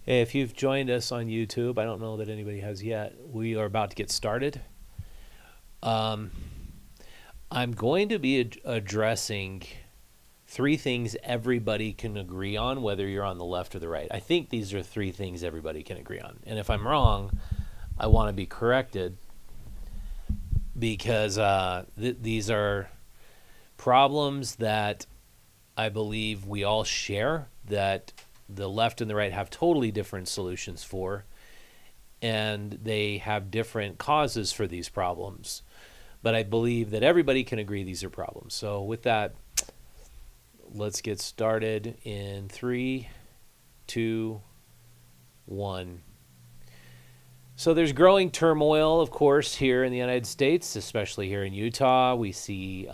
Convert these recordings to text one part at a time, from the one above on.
Hey, if you've joined us on YouTube, I don't know that anybody has yet. We are about to get started. Um, I'm going to be addressing three things everybody can agree on, whether you're on the left or the right. I think these are three things everybody can agree on. And if I'm wrong, I want to be corrected because these are problems that I believe we all share, that the left and the right have totally different solutions for, and they have different causes for these problems. But I believe that everybody can agree these are problems. So with that, let's get started in 3, 2, 1. So there's growing turmoil, of course, here in the United States, especially here in Utah. We see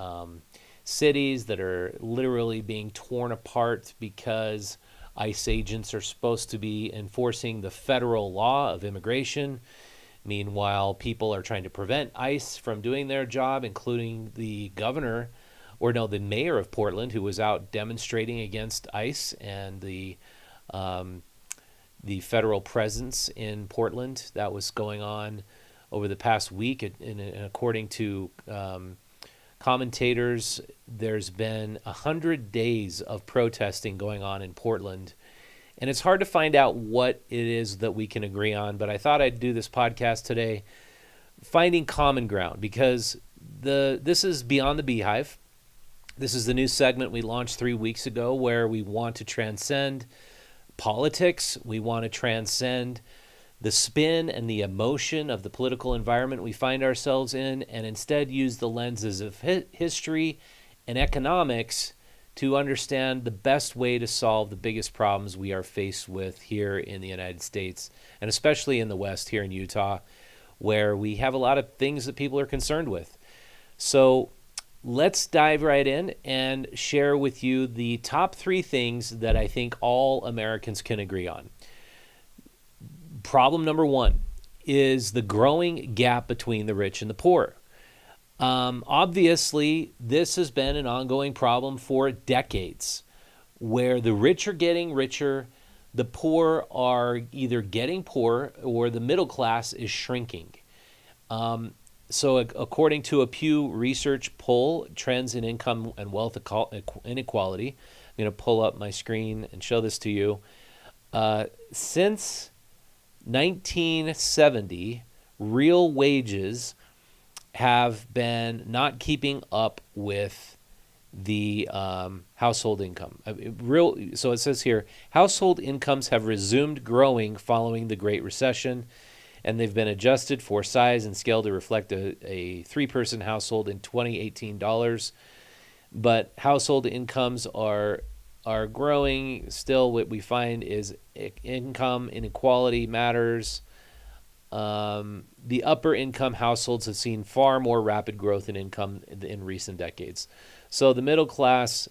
cities that are literally being torn apart because ICE agents are supposed to be enforcing the federal law of immigration. Meanwhile, people are trying to prevent ICE from doing their job, including the mayor of Portland, who was out demonstrating against ICE and the federal presence in Portland. That was going on over the past week. And according to commentators, there's been 100 days of protesting going on in Portland. And it's hard to find out what it is that we can agree on, but I thought I'd do this podcast today, finding common ground, because this is Beyond the Beehive. This is the new segment we launched 3 weeks ago where we want to transcend politics. We want to transcend the spin and the emotion of the political environment we find ourselves in, and instead use the lenses of history and economics to understand the best way to solve the biggest problems we are faced with here in the United States, and especially in the West, here in Utah, where we have a lot of things that people are concerned with. So let's dive right in and share with you the top 3 things that I think all Americans can agree on. Problem number 1 is the growing gap between the rich and the poor. Obviously, this has been an ongoing problem for decades, where the rich are getting richer, the poor are either getting poorer, or the middle class is shrinking. So according to a Pew Research poll, trends in income and wealth inequality, I'm going to pull up my screen and show this to you. Since 1970, real wages have been not keeping up with the household income. So it says here, household incomes have resumed growing following the Great Recession, and they've been adjusted for size and scale to reflect a 3-person household in 2018 dollars. But household incomes are growing still. What we find is income inequality matters. The upper income households have seen far more rapid growth in income in recent decades. So the middle class,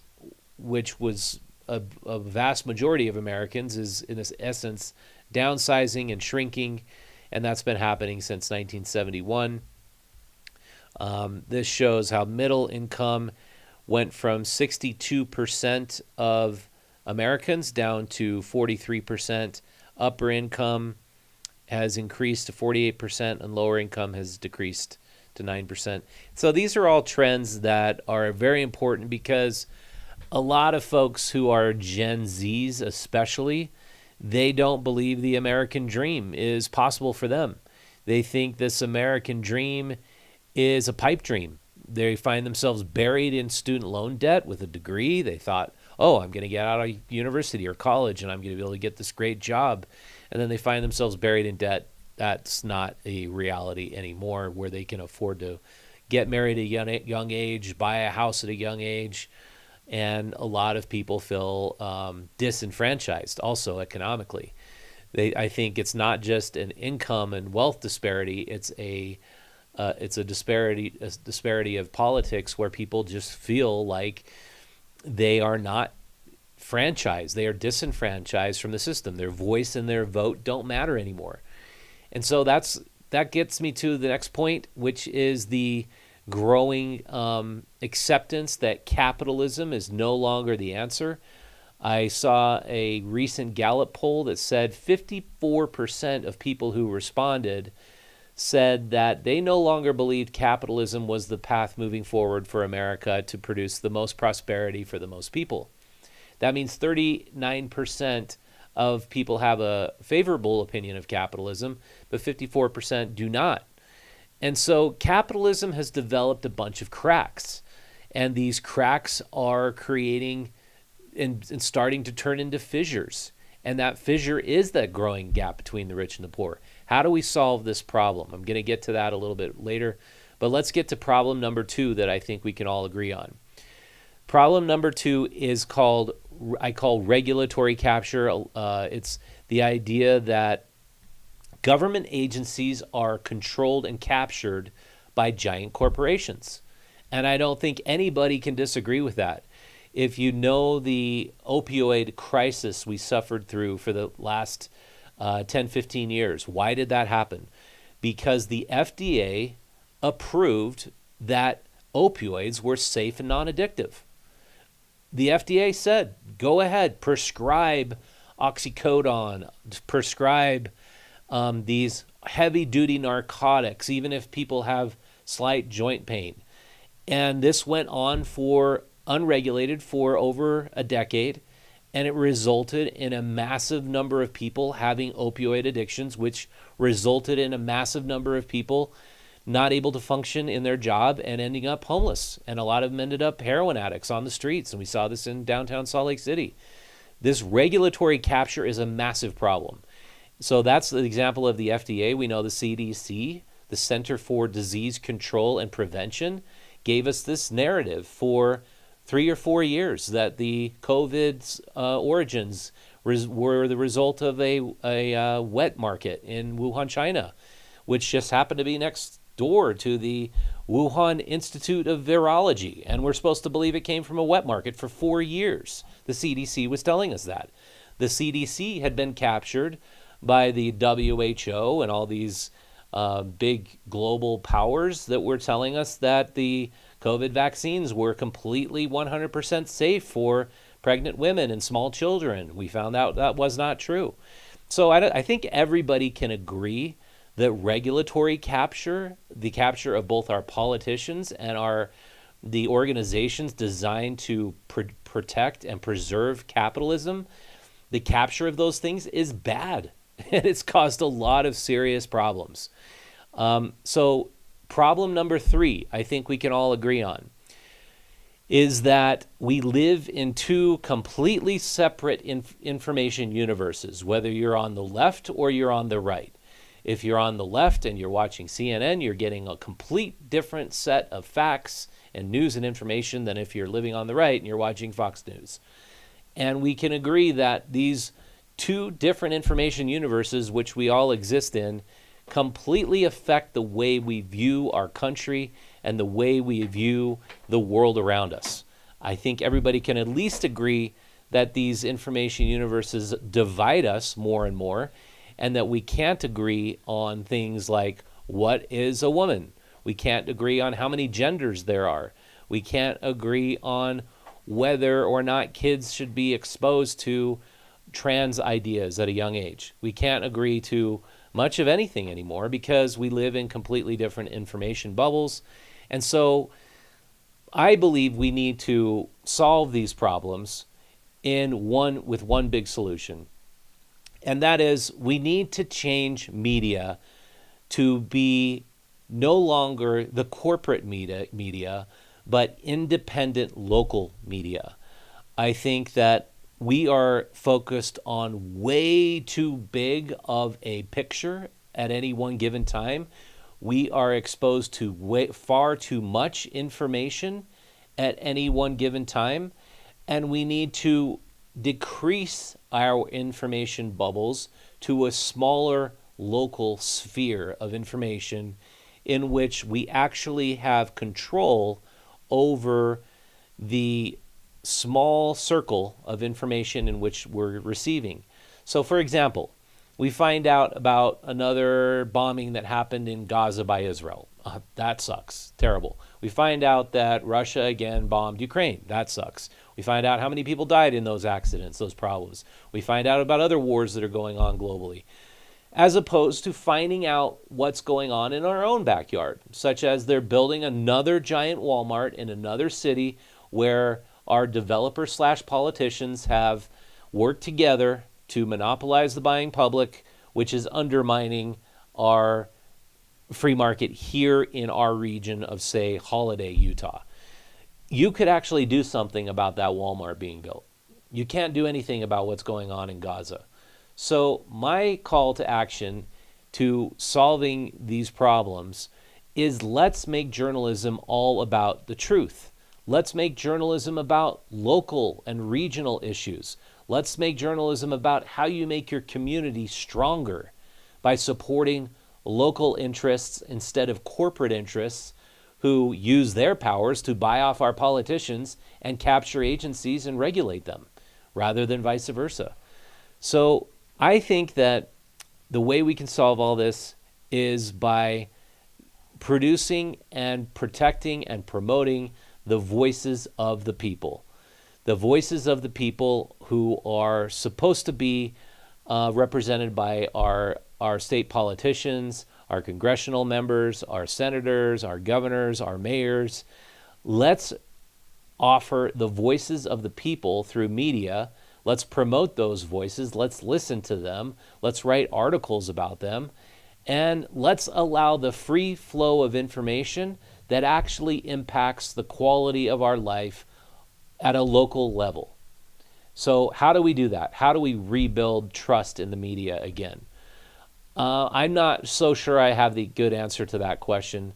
which was a vast majority of Americans, is in essence downsizing and shrinking, and that's been happening since 1971. This shows how middle income went from 62% of Americans down to 43%. Upper income has increased to 48%, and lower income has decreased to 9%. So these are all trends that are very important, because a lot of folks who are Gen Zs especially, they don't believe the American dream is possible for them. They think this American dream is a pipe dream. They find themselves buried in student loan debt with a degree. They thought, oh, I'm going to get out of university or college and I'm going to be able to get this great job. And then they find themselves buried in debt. That's not a reality anymore, where they can afford to get married at a young age, buy a house at a young age. And a lot of people feel disenfranchised also economically. I think it's not just an income and wealth disparity. It's a disparity of politics, where people just feel like they are not franchised. They are disenfranchised from the system. Their voice and their vote don't matter anymore. And so that gets me to the next point, which is the growing acceptance that capitalism is no longer the answer. I saw a recent Gallup poll that said 54% of people who responded said that they no longer believed capitalism was the path moving forward for America to produce the most prosperity for the most people. That means 39% of people have a favorable opinion of capitalism, but 54% do not. And so capitalism has developed a bunch of cracks, and these cracks are creating and starting to turn into fissures. And that fissure is that growing gap between the rich and the poor. How do we solve this problem? I'm going to get to that a little bit later, but let's get to problem number 2 that I think we can all agree on. Problem number 2 is I call regulatory capture. It's the idea that government agencies are controlled and captured by giant corporations. And I don't think anybody can disagree with that. If you know the opioid crisis we suffered through for the last 10, 15 years, why did that happen? Because the FDA approved that opioids were safe and non-addictive. The FDA said, go ahead, prescribe oxycodone, prescribe these heavy-duty narcotics, even if people have slight joint pain. And this went on for unregulated for over a decade, and it resulted in a massive number of people having opioid addictions, which resulted in a massive number of people not able to function in their job and ending up homeless. And a lot of them ended up heroin addicts on the streets, and we saw this in downtown Salt Lake City. This regulatory capture is a massive problem. So that's the example of the FDA. We know the CDC, the Center for Disease Control and Prevention, gave us this narrative for 3 or 4 years that the COVID's origins were the result of a wet market in Wuhan, China, which just happened to be next door to the Wuhan Institute of Virology. And we're supposed to believe it came from a wet market for 4 years. The CDC was telling us that. The CDC had been captured by the WHO and all these big global powers that were telling us that the COVID vaccines were completely 100% safe for pregnant women and small children. We found out that was not true. So I think everybody can agree that regulatory capture, the capture of both our politicians and the organizations designed to protect and preserve capitalism, the capture of those things is bad. And it's caused a lot of serious problems. So problem number 3, I think we can all agree on, is that we live in 2 completely separate information universes, whether you're on the left or you're on the right. If you're on the left and you're watching CNN, you're getting a complete different set of facts and news and information than if you're living on the right and you're watching Fox News. And we can agree that these 2 different information universes, which we all exist in, completely affect the way we view our country and the way we view the world around us. I think everybody can at least agree that these information universes divide us more and more, and that we can't agree on things like what is a woman. We can't agree on how many genders there are. We can't agree on whether or not kids should be exposed to trans ideas at a young age. We can't agree to much of anything anymore because we live in completely different information bubbles. And so I believe we need to solve these problems with one big solution. And that is, we need to change media to be no longer the corporate media, but independent local media. I think that we are focused on way too big of a picture at any one given time. We are exposed to far too much information at any one given time, and we need to decrease our information bubbles to a smaller local sphere of information in which we actually have control over the small circle of information in which we're receiving. So, for example, we find out about another bombing that happened in Gaza by Israel. That sucks. Terrible. We find out that Russia again bombed Ukraine. That sucks. We find out how many people died in those accidents, those problems. We find out about other wars that are going on globally, as opposed to finding out what's going on in our own backyard, such as they're building another giant Walmart in another city where our developers slash politicians have worked together to monopolize the buying public, which is undermining our free market here in our region of, say, Holiday, Utah. You could actually do something about that Walmart being built. You can't do anything about what's going on in Gaza. So my call to action to solving these problems is, let's make journalism all about the truth. Let's make journalism about local and regional issues. Let's make journalism about how you make your community stronger by supporting local interests instead of corporate interests who use their powers to buy off our politicians and capture agencies and regulate them, rather than vice versa. So I think that the way we can solve all this is by producing and protecting and promoting the voices of the people. The voices of the people who are supposed to be represented by our state politicians, our congressional members, our senators, our governors, our mayors. Let's offer the voices of the people through media. Let's promote those voices. Let's listen to them. Let's write articles about them. And let's allow the free flow of information that actually impacts the quality of our life at a local level. So how do we do that? How do we rebuild trust in the media again? I'm not so sure I have the good answer to that question.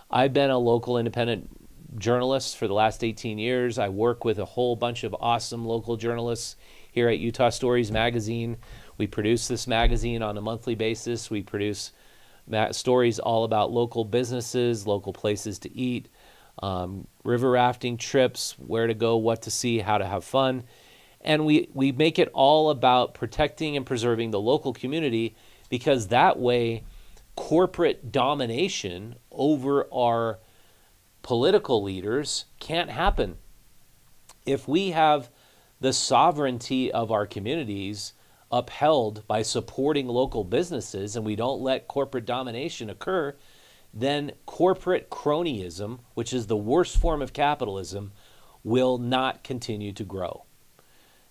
I've been a local independent journalist for the last 18 years. I work with a whole bunch of awesome local journalists here at Utah Stories Magazine. We produce this magazine on a monthly basis. We produce stories all about local businesses, local places to eat, river rafting trips, where to go, what to see, how to have fun. And we make it all about protecting and preserving the local community, because that way corporate domination over our political leaders can't happen. If we have the sovereignty of our communities upheld by supporting local businesses and we don't let corporate domination occur, then corporate cronyism, which is the worst form of capitalism, will not continue to grow.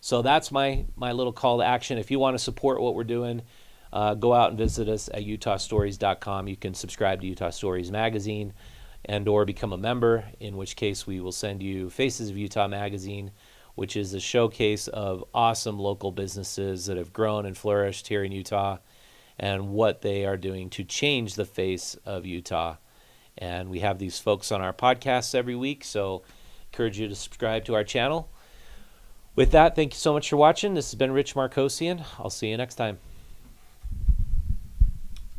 So that's my little call to action. If you want to support what we're doing, go out and visit us at utahstories.com. You can subscribe to Utah Stories Magazine and or become a member, in which case we will send you Faces of Utah Magazine, which is a showcase of awesome local businesses that have grown and flourished here in Utah and what they are doing to change the face of Utah. And we have these folks on our podcasts every week, so encourage you to subscribe to our channel. With that, thank you so much for watching. This has been Rich Markosian. I'll see you next time.